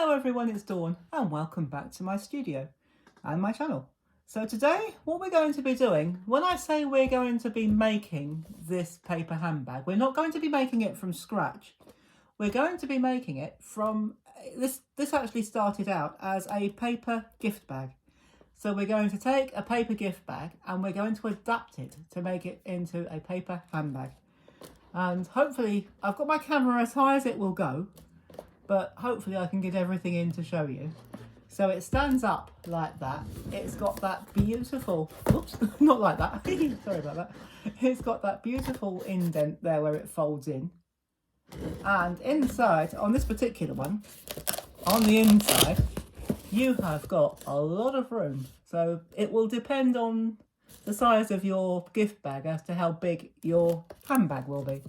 Hello everyone, it's Dawn and welcome back to my studio and my channel. So today what we're going to be doing, when I say we're going to be making this paper handbag, we're not going to be making it from scratch. We're going to be making it from, this actually started out as a paper gift bag. So we're going to take a paper gift bag and we're going to adapt it to make it into a paper handbag. And hopefully, I've got my camera as high as it will go, but hopefully I can get everything in to show you. So it stands up like that. It's got that beautiful, oops, not like that, sorry about that. It's got that beautiful indent there where it folds in. And inside, on this particular one, on the inside, you have got a lot of room. So it will depend on the size of your gift bag as to how big your handbag will be.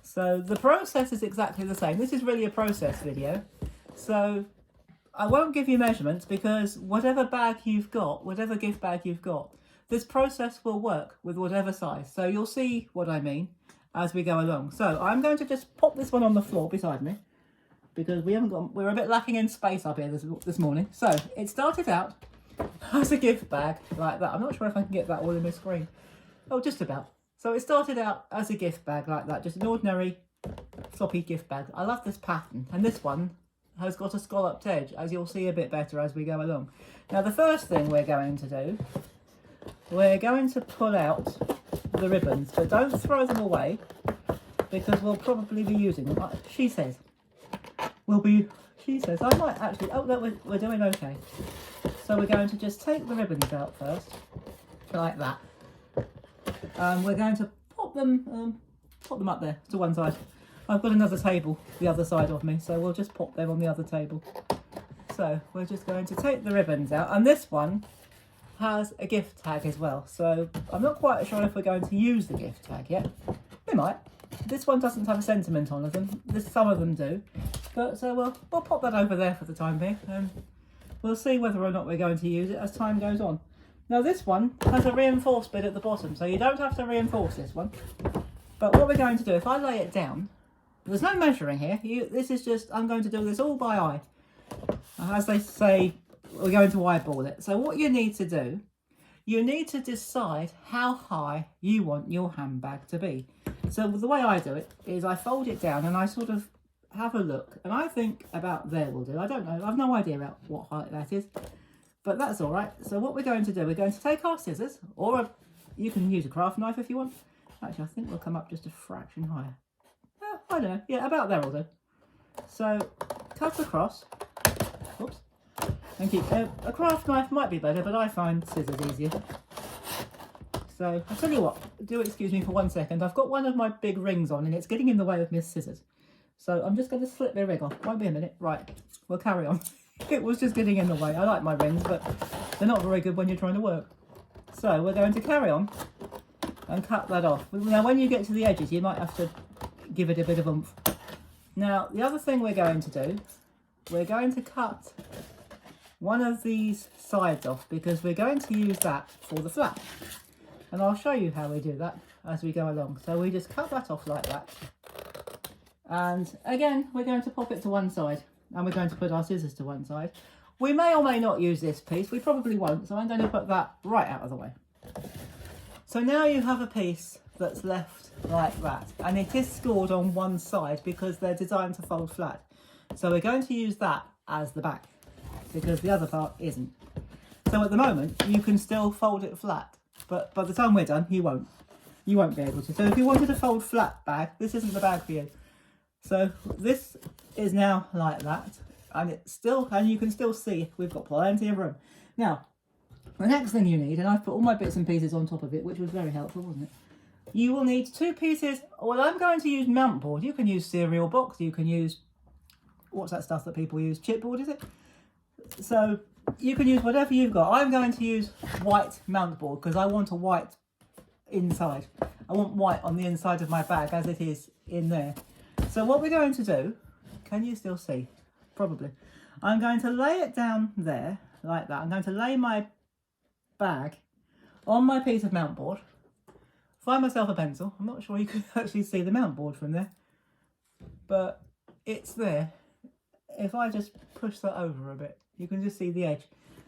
So the process is exactly the same. This is really a process video. So I won't give you measurements because whatever bag you've got, whatever gift bag you've got, this process will work with whatever size. So you'll see what I mean as we go along. So I'm going to just pop this one on the floor beside me because we're a bit lacking in space up here this morning. So it started out as a gift bag like that. I'm not sure if I can get that all in the screen. Oh, just about. So it started out as a gift bag like that, just an ordinary floppy gift bag. I love this pattern, and this one has got a scalloped edge, as you'll see a bit better as we go along. Now the first thing we're going to do, we're going to pull out the ribbons, but don't throw them away because we'll probably be using them. She says. She says. I might actually, oh no, we're doing okay. So we're going to just take the ribbons out first, like that. We're going to pop them up there to one side. I've got another table the other side of me, so we'll just pop them on the other table. So we're just going to take the ribbons out, and this one has a gift tag as well. So I'm not quite sure if we're going to use the gift tag yet. We might. This one doesn't have a sentiment on them. Some of them do, but so we'll pop that over there for the time being, and we'll see whether or not we're going to use it as time goes on. Now this one has a reinforced bit at the bottom, so you don't have to reinforce this one. But what we're going to do, if I lay it down, there's no measuring here. This is just, I'm going to do this all by eye. As they say, we're going to eyeball it. So what you need to do, you need to decide how high you want your handbag to be. So the way I do it is I fold it down and I sort of have a look. And I think about there will do. I don't know. I've no idea about what height that is. But that's all right. So what we're going to do, we're going to take our scissors, or you can use a craft knife if you want. Actually, I think we'll come up just a fraction higher. I don't know. Yeah, about there will do. So cut across. Oops. Thank you. A craft knife might be better, but I find scissors easier. So I'll tell you what. Do excuse me for 1 second. I've got one of my big rings on, and it's getting in the way of my scissors. So I'm just going to slip my ring off. Won't be a minute. Right. We'll carry on. It was just getting in the way. I like my rings, but they're not very good when you're trying to work. So we're going to carry on and cut that off. Now when you get to the edges, you might have to give it a bit of oomph. Now the other thing we're going to do, we're going to cut one of these sides off because we're going to use that for the flap. And I'll show you how we do that as we go along. So we just cut that off like that. And again, we're going to pop it to one side. And we're going to put our scissors to one side. We may or may not use this piece. We probably won't. So I'm going to put that right out of the way. So now you have a piece that's left like that. And it is scored on one side because they're designed to fold flat. So we're going to use that as the back because the other part isn't. So at the moment, you can still fold it flat. But by the time we're done, you won't. You won't be able to. So if you wanted a fold flat bag, this isn't the bag for you. So this is now like that, and you can still see we've got plenty of room. Now, the next thing you need, and I've put all my bits and pieces on top of it, which was very helpful, wasn't it? You will need 2 pieces. Well, I'm going to use mount board. You can use cereal box. You can use, what's that stuff that people use? Chipboard, is it? So you can use whatever you've got. I'm going to use white mount board because I want a white inside. I want white on the inside of my bag as it is in there. So what we're going to do, can you still see? Probably. I'm going to lay it down there, like that. I'm going to lay my bag on my piece of mount board. Find myself a pencil. I'm not sure you can actually see the mount board from there. But it's there. if I just push that over a bit, you can just see the edge.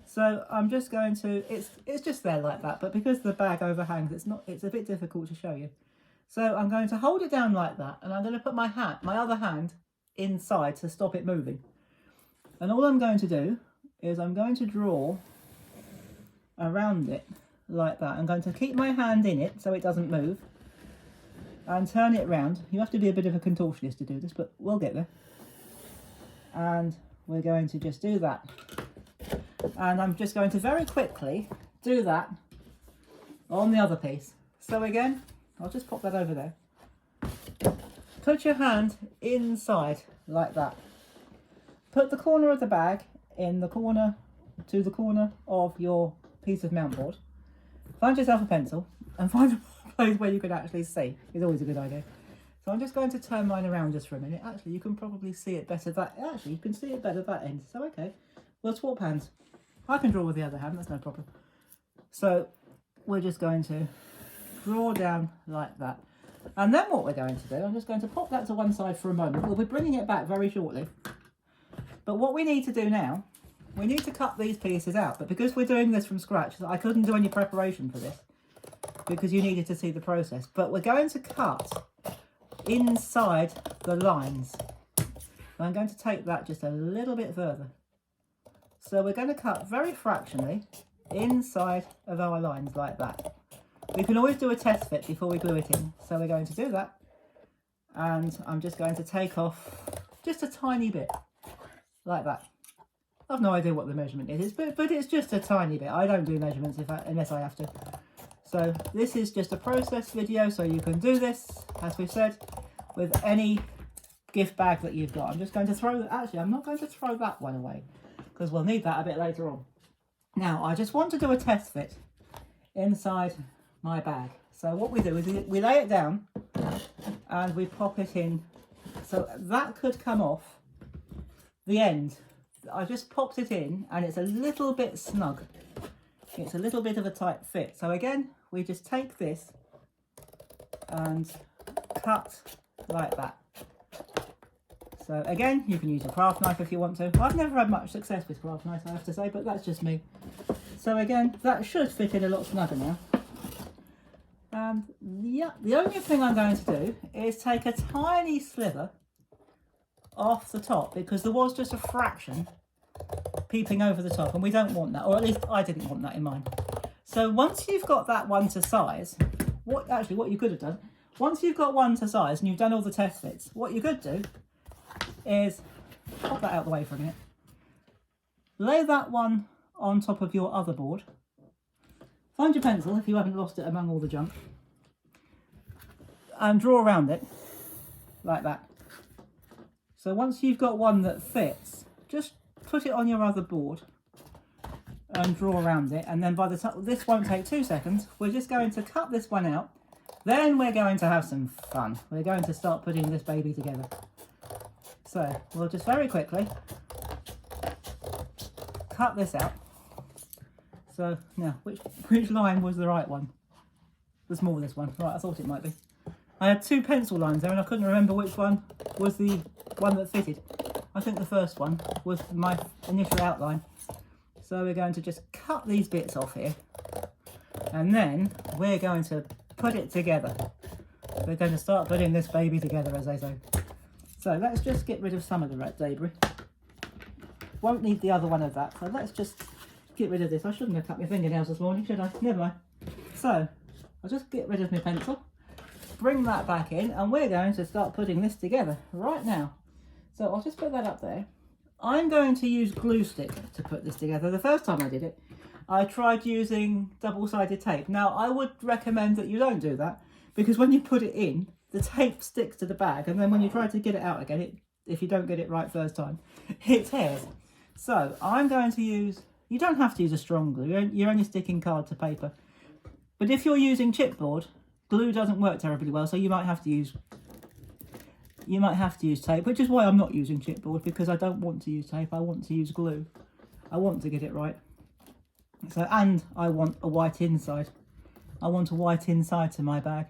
So I'm just going to, it's just there like that, but because the bag overhangs, it's a bit difficult to show you. So I'm going to hold it down like that, and I'm going to put my other hand inside to stop it moving. And all I'm going to do is I'm going to draw around it like that. I'm going to keep my hand in it so it doesn't move and turn it round. You have to be a bit of a contortionist to do this, but we'll get there. And we're going to just do that. And I'm just going to very quickly do that on the other piece. So again, I'll just pop that over there. Put your hand inside like that. Put the corner of the bag in the corner to the corner of your piece of mount board. Find yourself a pencil and find a place where you can actually see. It's always a good idea. So I'm just going to turn mine around just for a minute. Actually, you can probably see it better you can see it better that end. So okay, we'll swap hands. I can draw with the other hand, that's no problem. So we're just going to draw down like that. And then what we're going to do, I'm just going to pop that to one side for a moment. We'll be bringing it back very shortly. But what we need to do now, we need to cut these pieces out. But because we're doing this from scratch, I couldn't do any preparation for this because you needed to see the process. But we're going to cut inside the lines. I'm going to take that just a little bit further. So we're going to cut very fractionally inside of our lines like that. We can always do a test fit before we glue it in. So we're going to do that. And I'm just going to take off just a tiny bit like that. I've no idea what the measurement is, but it's just a tiny bit. I don't do measurements unless I have to. So this is just a process video, so you can do this, as we've said, with any gift bag that you've got. I'm just going to throw, actually I'm not going to throw that one away, because we'll need that a bit later on. Now, I just want to do a test fit inside my bag. So what we do is we lay it down and we pop it in. So that could come off the end. I just popped it in and it's a little bit snug. It's a little bit of a tight fit. So again, we just take this and cut like that. So again, you can use a craft knife if you want to. I've never had much success with craft knives, I have to say, but that's just me. So again, that should fit in a lot snugger now. And yeah, the only thing I'm going to do is take a tiny sliver off the top, because there was just a fraction peeping over the top and we don't want that, or at least I didn't want that in mine. So once you've got that one to size, what you could have done, once you've got one to size and you've done all the test fits, what you could do is pop that out of the way for a minute, lay that one on top of your other board, find your pencil if you haven't lost it among all the junk, and draw around it like that. So once you've got one that fits, just put it on your other board and draw around it, and then by the time, this won't take 2 seconds, we're just going to cut this one out. Then we're going to have some fun. We're going to start putting this baby together. So we'll just very quickly cut this out. So now, which line was the right one? The smallest one. Right, I thought it might be. I had 2 pencil lines there and I couldn't remember which one was the one that fitted. I think the first one was my initial outline. So we're going to just cut these bits off here, and then we're going to put it together. We're going to start putting this baby together, as they say. So let's just get rid of some of the red debris. Won't need the other one of that, so let's just get rid of this. I shouldn't have cut my fingernails this morning, should I? Never mind. So I'll just get rid of my pencil, bring that back in, and we're going to start putting this together right now. So I'll just put that up there. I'm going to use glue stick to put this together. The first time I did it, I tried using double-sided tape. Now, I would recommend that you don't do that, because when you put it in, the tape sticks to the bag, and then when you try to get it out again, if you don't get it right first time, it tears. So I'm going to use, you don't have to use a strong glue, you're only sticking card to paper. But if you're using chipboard, glue doesn't work terribly well, so you might have to use tape, which is why I'm not using chipboard, because I don't want to use tape, I want to use glue. I want to get it right. So, and I want a white inside. I want a white inside to my bag.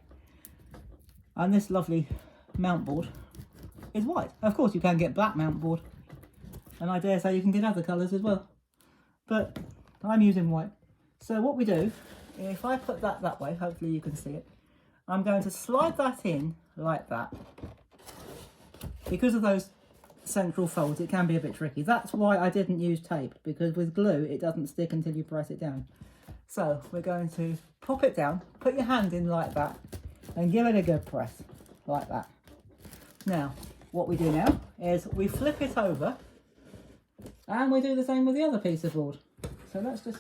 And this lovely mount board is white. Of course you can get black mount board, And I dare say you can get other colours as well. But I'm using white. So what we do, if I put that way, hopefully you can see it, I'm going to slide that in like that. Because of those central folds, it can be a bit tricky. That's why I didn't use tape, because with glue it doesn't stick until you press it down. So we're going to pop it down, put your hand in like that, and give it a good press, like that. Now, what we do now is we flip it over, and we do the same with the other piece of board. So let's just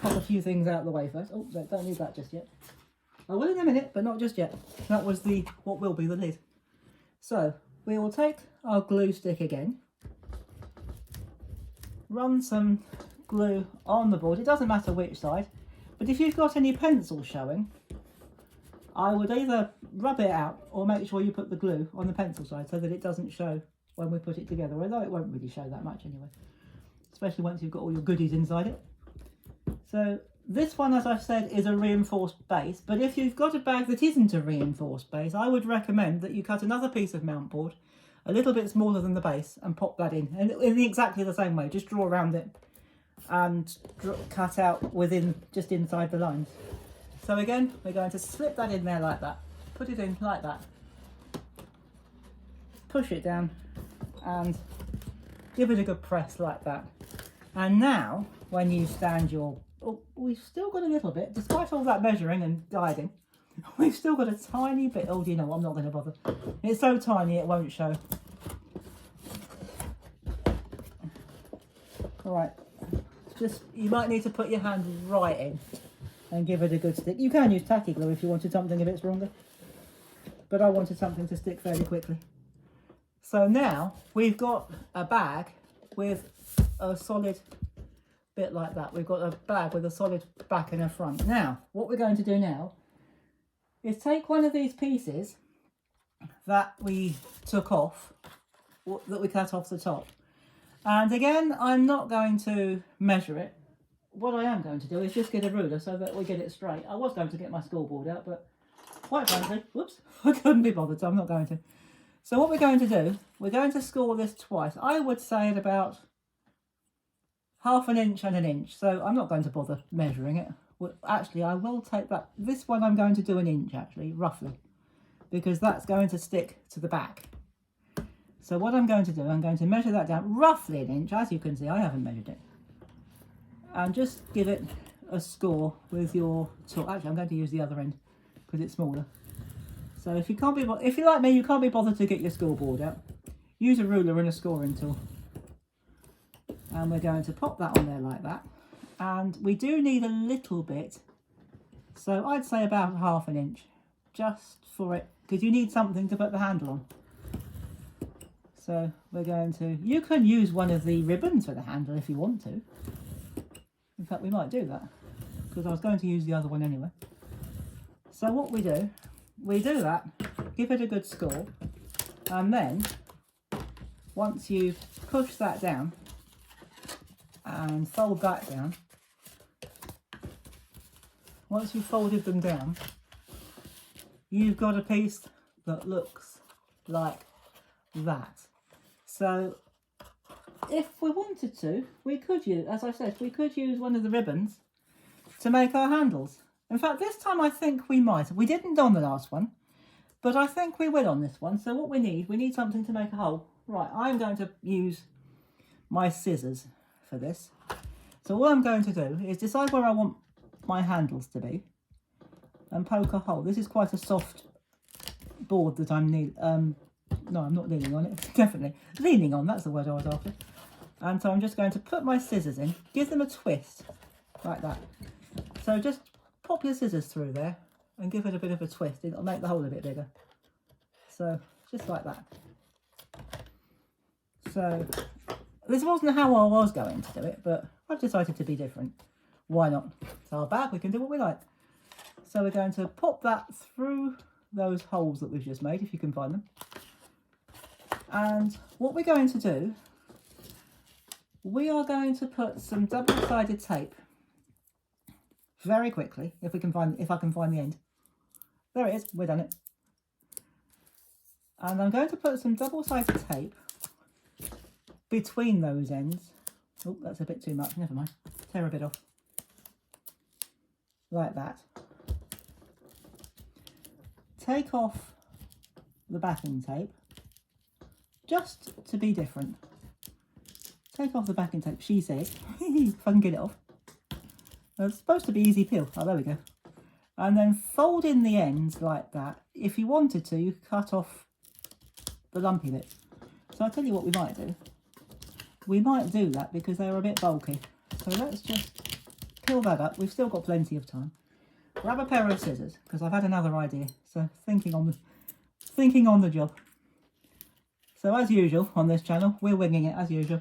pop a few things out of the way first. Oh, don't need that just yet. I will in a minute, but not just yet. That was what will be the lid. So we will take our glue stick again, run some glue on the board. It doesn't matter which side, but if you've got any pencil showing, I would either rub it out or make sure you put the glue on the pencil side so that it doesn't show when we put it together, although it won't really show that much anyway, especially once you've got all your goodies inside it. So this one, as I've said, is a reinforced base, but if you've got a bag that isn't a reinforced base, I would recommend that you cut another piece of mount board a little bit smaller than the base and pop that in exactly the same way. Just draw around it and cut out just inside the lines. So again, we're going to slip that in there like that, put it in like that, push it down and give it a good press like that. And now when you stand your, oh, we've still got a little bit, despite all that measuring and guiding, we've still got a tiny bit. Oh, do you know, I'm not going to bother. It's so tiny it won't show. All right, just, you might need to put your hand right in and give it a good stick. You can use tacky glue if you wanted something a bit stronger, but I wanted something to stick fairly quickly. So now we've got a bag with a solid bit like that. We've got a bag with a solid back and a front. Now, what we're going to do now is take one of these pieces that we took off, that we cut off the top. And again, I'm not going to measure it. What I am going to do is just get a ruler so that we get it straight. I was going to get my scoreboard out, but quite frankly, whoops, I couldn't be bothered, so I'm not going to. So what we're going to do, we're going to score this twice. I would say at about 1/2 inch and 1 inch. So I'm not going to bother measuring it. Well, actually, I will take that. This one I'm going to do 1 inch, actually, roughly, because that's going to stick to the back. So what I'm going to do, I'm going to measure that down roughly 1 inch. As you can see, I haven't measured it. And just give it a score with your tool. Actually, I'm going to use the other end because it's smaller. So if you're like me, you can't be bothered to get your scoreboard out, use a ruler and a scoring tool. And we're going to pop that on there like that. And we do need a little bit, so I'd say about 1/2 inch, just for it, because you need something to put the handle on. So we're going to, you can use one of the ribbons for the handle if you want to. In fact, we might do that, because I was going to use the other one anyway. So what we do that, give it a good score, and then once you've pushed that down and fold that down, once you've folded them down, you've got a piece that looks like that. So if we wanted to, we could use, as I said, we could use one of the ribbons to make our handles. In fact, this time I think we might. We didn't on the last one, but I think we will on this one. So what we need something to make a hole. Right, I'm going to use my scissors for this. So what I'm going to do is decide where I want my handles to be and poke a hole. This is quite a soft board that I'm no, I'm not leaning on it, definitely. Leaning on, that's the word I was after. And so I'm just going to put my scissors in, give them a twist, like that. So just pop your scissors through there and give it a bit of a twist. It'll make the hole a bit bigger. So, just like that. So, this wasn't how I was going to do it, but I've decided to be different. Why not? It's our bag, we can do what we like. So we're going to pop that through those holes that we've just made, if you can find them. And what we're going to do, we are going to put some double-sided tape very quickly, if I can find the end. There it is, we've done it. And I'm going to put some double-sided tape between those ends. Oh, that's a bit too much, never mind. Tear a bit off. Like that. Take off the backing tape, just to be different. Take off the backing tape, she says, if I can get it off. It's supposed to be easy peel. Oh, there we go. And then fold in the ends like that. If you wanted to, you could cut off the lumpy bits. So I'll tell you what we might do. We might do that because they're a bit bulky. So let's just peel that up. We've still got plenty of time. Grab a pair of scissors because I've had another idea. So thinking on the job. So as usual on this channel, we're winging it as usual.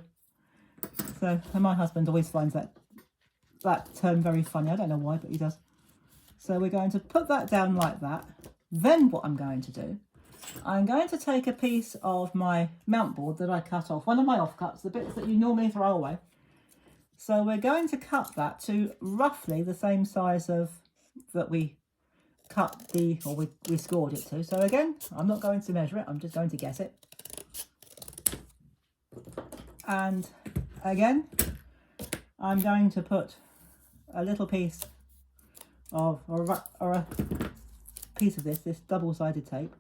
So, and my husband always finds that term very funny. I don't know why, but he does. So we're going to put that down like that. Then what I'm going to do, I'm going to take a piece of my mount board that I cut off, one of my offcuts, the bits that you normally throw away. So we're going to cut that to roughly the same size of that we cut we scored it to. So again, I'm not going to measure it, I'm just going to guess it. And again, I'm going to put a little piece of, or a piece of this double-sided tape.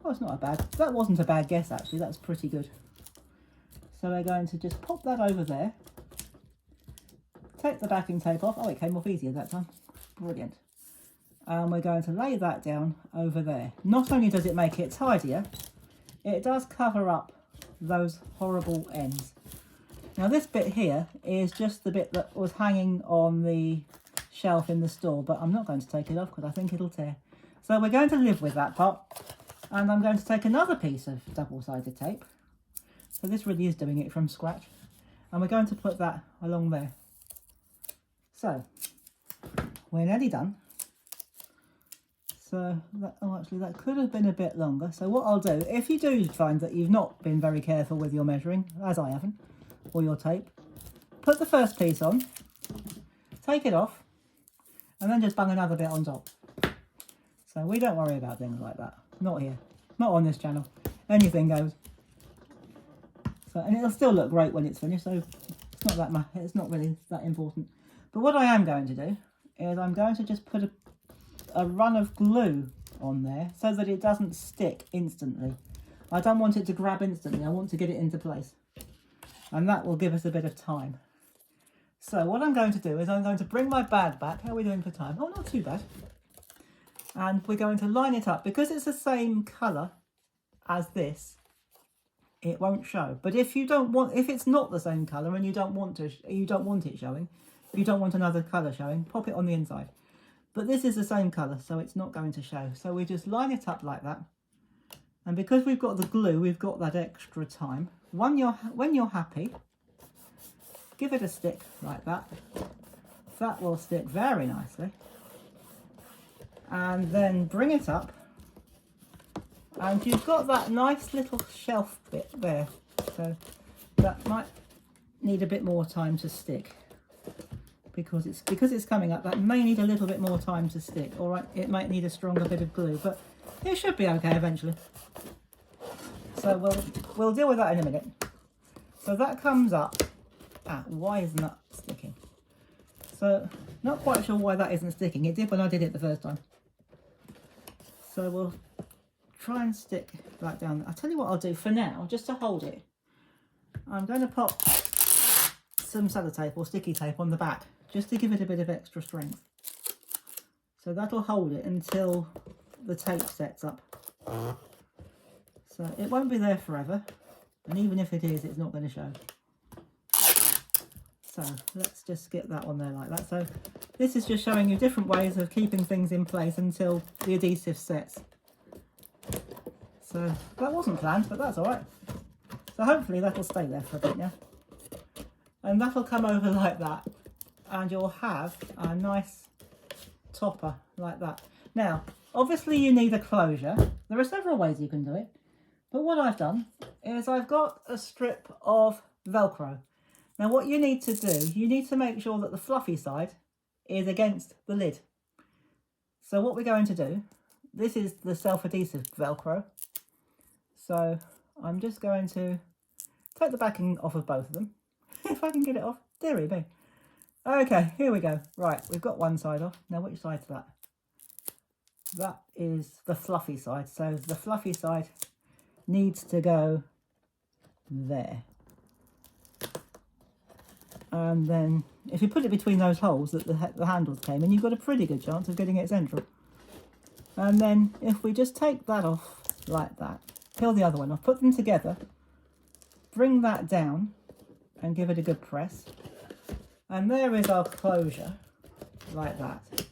Oh, it's not that wasn't a bad guess actually, that's pretty good. So we're going to just pop that over there. Take the backing tape off. Oh, it came off easier that time. Brilliant. And we're going to lay that down over there. Not only does it make it tidier, it does cover up those horrible ends. Now this bit here is just the bit that was hanging on the shelf in the store, but I'm not going to take it off because I think it'll tear. So we're going to live with that part, and I'm going to take another piece of double-sided tape. So this really is doing it from scratch, and we're going to put that along there. So we're nearly done. So that, oh, actually that could have been a bit longer. So what I'll do, if you do find that you've not been very careful with your measuring, as I haven't, or your tape, put the first piece on, take it off, and then just bung another bit on top. So we don't worry about things like that. Not here. Not on this channel. Anything goes. So, and it'll still look great when it's finished, so it's not really that important. But what I am going to do is I'm going to just put a run of glue on there so that it doesn't stick instantly. I don't want it to grab instantly, I want to get it into place. And that will give us a bit of time. So what I'm going to do is I'm going to bring my bag back. How are we doing for time? Oh, not too bad. And we're going to line it up. Because it's the same colour as this, it won't show. But if it's not the same colour and you don't want it showing, if you don't want another colour showing, pop it on the inside. But this is the same colour, so it's not going to show. So we just line it up like that. And because we've got the glue, we've got that extra time. When you're happy, give it a stick like that. That will stick very nicely. And then bring it up. And you've got that nice little shelf bit there. So that might need a bit more time to stick. Because it's coming up, that may need a little bit more time to stick. All right, it might need a stronger bit of glue, but it should be okay eventually. So we'll deal with that in a minute. So that comes up. Why isn't that sticking? So not quite sure why that isn't sticking. It did when I did it the first time. So we'll try and stick that down. I'll tell you what I'll do for now, just to hold it. I'm going to pop some sellotape or sticky tape on the back, just to give it a bit of extra strength. So that'll hold it until the tape sets up. So it won't be there forever, and even if it is, it's not going to show. So let's just get that on there like that. So this is just showing you different ways of keeping things in place until the adhesive sets. So that wasn't planned, but that's all right. So hopefully that'll stay there for a bit now. And that'll come over like that, and you'll have a nice topper like that. Now, obviously you need a closure. There are several ways you can do it, but what I've done is I've got a strip of Velcro. Now what you need to do, you need to make sure that the fluffy side is against the lid. So what we're going to do, this is the self-adhesive Velcro. So I'm just going to take the backing off of both of them. If I can get it off, dearie me. Okay, here we go. Right, we've got one side off. Now, which side's that? That is the fluffy side. So the fluffy side needs to go there. And then if you put it between those holes that the handles came in, you've got a pretty good chance of getting it central. And then if we just take that off like that, peel the other one off, put them together, bring that down and give it a good press. And there is our closure, like that.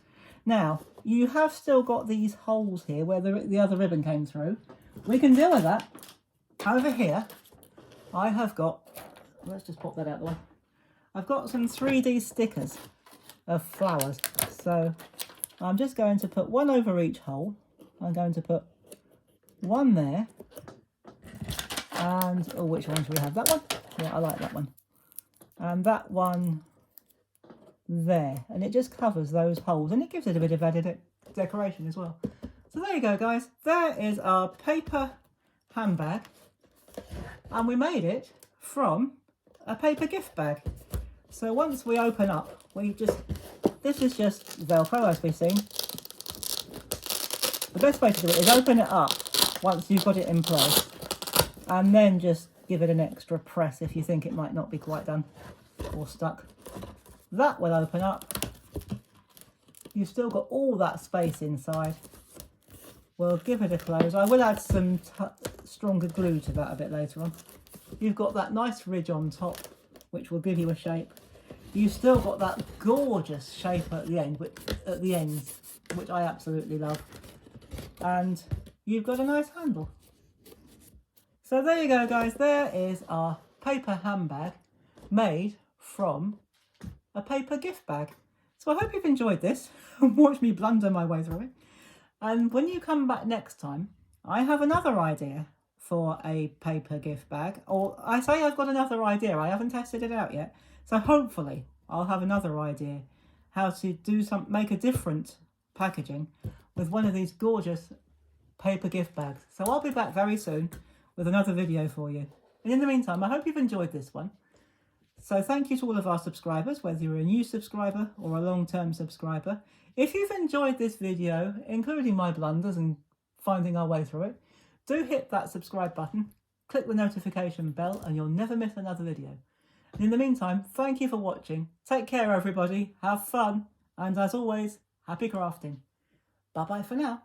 Now, you have still got these holes here where the other ribbon came through. We can deal with that. Over here, I have got, let's just pop that out the way. I've got some 3D stickers of flowers. So I'm just going to put one over each hole. I'm going to put one there. And, oh, which one should we have? That one? Yeah, I like that one. And that one there. And it just covers those holes. And it gives it a bit of added decoration as well. So there you go, guys. There is our paper handbag. And we made it from a paper gift bag. So once we open up, this is just Velcro, as we've seen. The best way to do it is open it up once you've got it in place. And then just give it an extra press if you think it might not be quite done or stuck. That will open up. You've still got all that space inside. We'll give it a close. I will add some stronger glue to that a bit later on. You've got that nice ridge on top, which will give you a shape. You've still got that gorgeous shape at the end, which I absolutely love. And you've got a nice handle. So there you go, guys. There is our paper handbag made from a paper gift bag. So I hope you've enjoyed this and watched me blunder my way through it. And when you come back next time, I have another idea for a paper gift bag. Or I say I've got another idea. I haven't tested it out yet. So hopefully I'll have another idea how to make a different packaging with one of these gorgeous paper gift bags. So I'll be back very soon with another video for you. And in the meantime, I hope you've enjoyed this one. So thank you to all of our subscribers, whether you're a new subscriber or a long-term subscriber. If you've enjoyed this video, including my blunders and finding our way through it, do hit that subscribe button, click the notification bell, and you'll never miss another video. And in the meantime, thank you for watching. Take care, everybody. Have fun. And as always, happy crafting. Bye-bye for now.